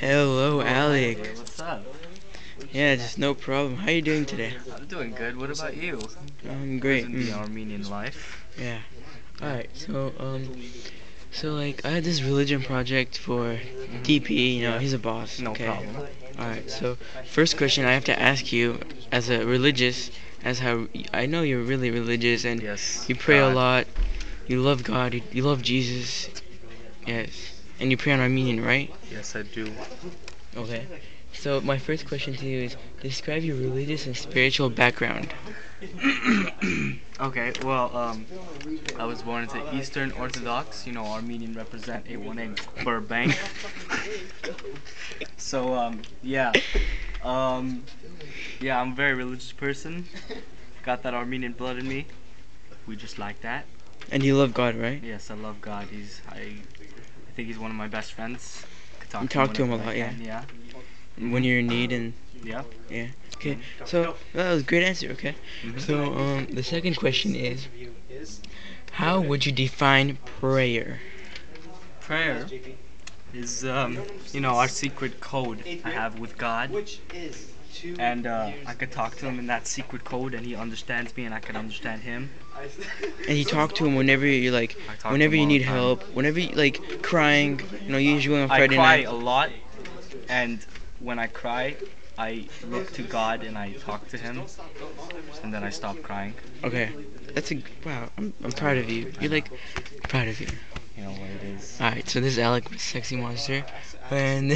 Hello, Alec. What's up? Yeah, just no problem. How you doing today? I'm doing good. What about you? I'm great. Living the Armenian life. Yeah. Alright, so like I had this religion project for DP, Yeah. he's a boss. No Okay. problem. Alright, so first question I have to ask you as a religious, as how I know you're really religious and Yes. you pray a God. lot, you love God, you love Jesus. Yes. And you pray on Armenian, right? Yes, I do. Okay. So my first question to you is describe your religious and spiritual background. Okay, well, I was born into Eastern Orthodox. Armenian represent A1A Burbank. So, I'm a very religious person. Got that Armenian blood in me. We just like that. And you love God, right? Yes, I love God. I think he's one of my best friends. Could You talk to him a whenever I lot, can, yeah. When you're in need and Yeah. yeah. Okay. So that was a great answer, okay? Mhm. So the second question is how would you define prayer? Prayer is our secret code I have with God, and I could talk to him in that secret code, and he understands me, and I can understand him. And you talk to him whenever you're like I talk whenever to him you all need the time. help, whenever you like crying, usually on I Friday cry night. a lot, and when I cry, I look to God and I talk to him, and then I stop crying. Okay. That's a wow, I'm proud of you. You're like proud of you. You know what it is. Alright, so this is Alec with Sexy Monster. And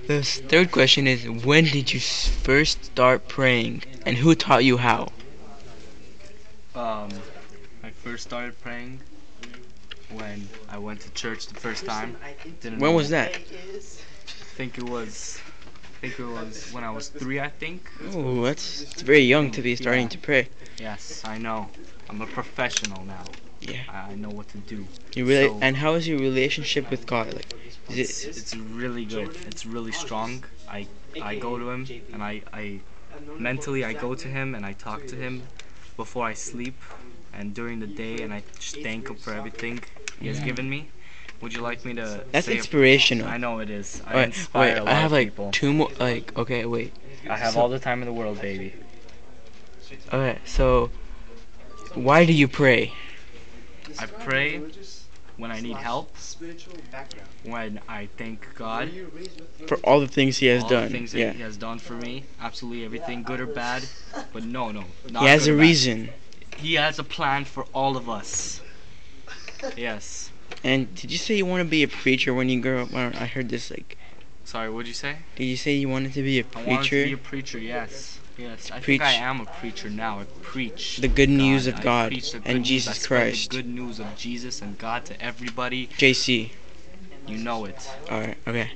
the third question is when did you first start praying and who taught you how? Um, I first started praying when I went to church the first time. Didn't When know- was that? think it was when I was 3, I think. Oh, it's very young to be starting to pray. Yes, I know. I'm a professional now. Yeah. I know what to do. You really So- and how is your relationship with God? Like It's really good. It's really strong. I go to him and I mentally I go to him and I talk to him before I sleep and during the day, and I just thank him for everything he has given me. Would you like me to that's say inspirational. I know it is. I Wait, inspire a lot I have of like people. two more like okay, wait. I have so- all the time in the world, baby. Okay, so why do you pray? I pray when I need help, when I thank God, For all the things he has all done. the things that Yeah. he has done for me, absolutely everything, good or bad. But no, not He has good a or bad. reason. He has a plan for all of us. Yes. And did you say you want to be a preacher when you grow up? I heard this like. Sorry, what'd you say? Did you say you wanted to be a I wanted to be preacher? a preacher, yes. Yes, I Preach think I am a preacher now. I preach the good news God. of God I preach the good and news. Jesus I spread Christ. the good news of Jesus and God to everybody. JC. You know it. Alright, okay.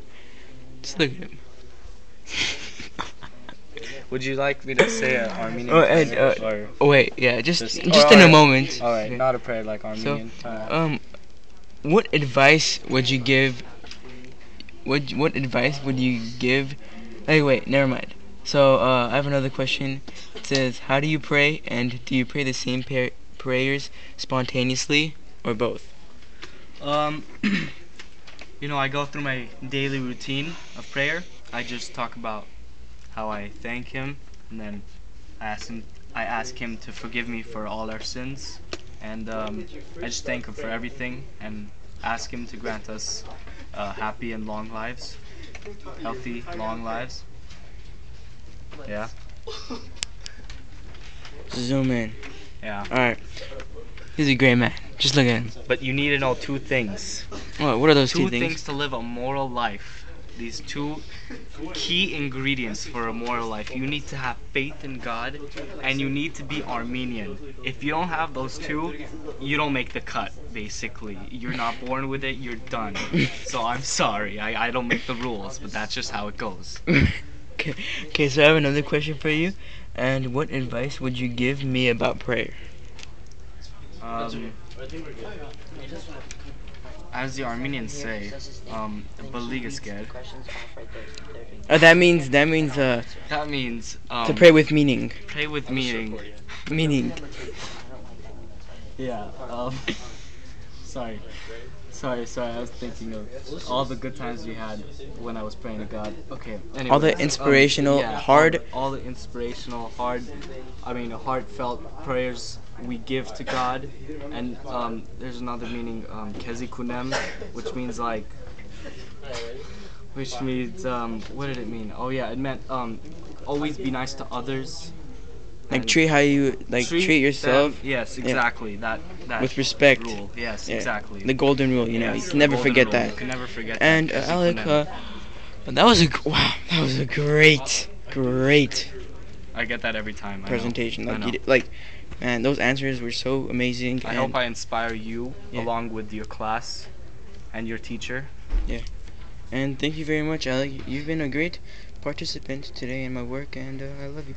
Just look at him. Would you like me to say an Armenian Oh, and, prayer, or Oh wait, yeah, just Just- in a alright. moment. alright, Okay. not a prayer like Armenian. What advice would you give? What advice would you give? Hey, wait, never mind. So I have another question. It says, how do you pray, and do you pray the same prayers spontaneously or both? I go through my daily routine of prayer. I just talk about how I thank him, and then I ask him to forgive me for all our sins, and I just thank him for everything, and ask him to grant us happy and long lives, healthy, long lives. Yeah, Zoom in. yeah. Alright. He's a great man. Just look at him. But you need to know two things. What are those Two two things? things to live a moral life. These two key ingredients for a moral life. You need to have faith in God, and you need to be Armenian. If you don't have those two, you don't make the cut, basically. You're not born with it, you're done. So I'm sorry, I don't make the rules, but that's just how it goes. Okay, so I have another question for you. And what advice would you give me about prayer? As the Armenians say, Baligasked. That means That means to pray with meaning. pray with meaning. Meaning. Yeah. Sorry. Sorry. I was thinking of all the good times we had when I was praying to God. Okay. Anyways, All the inspirational, hard. all the inspirational, heartfelt prayers we give to God, and there's another meaning, kezi kunem, which means what did it mean? Oh yeah, it meant always be nice to others. Like and treat how you treat yourself. them- yes, exactly. That With respect. rule. Yes, Yeah. exactly. The golden rule, you know. Yes, You can never golden forget rule. that. You can never forget And that. Kezi Alec, kunem. that was a great I get that every time. I know. presentation. I Like know. you did, man, those answers were so amazing. I and hope I inspire you Yeah. along with your class and your teacher. And thank you very much, Alec. You've been a great participant today in my work, and I love you.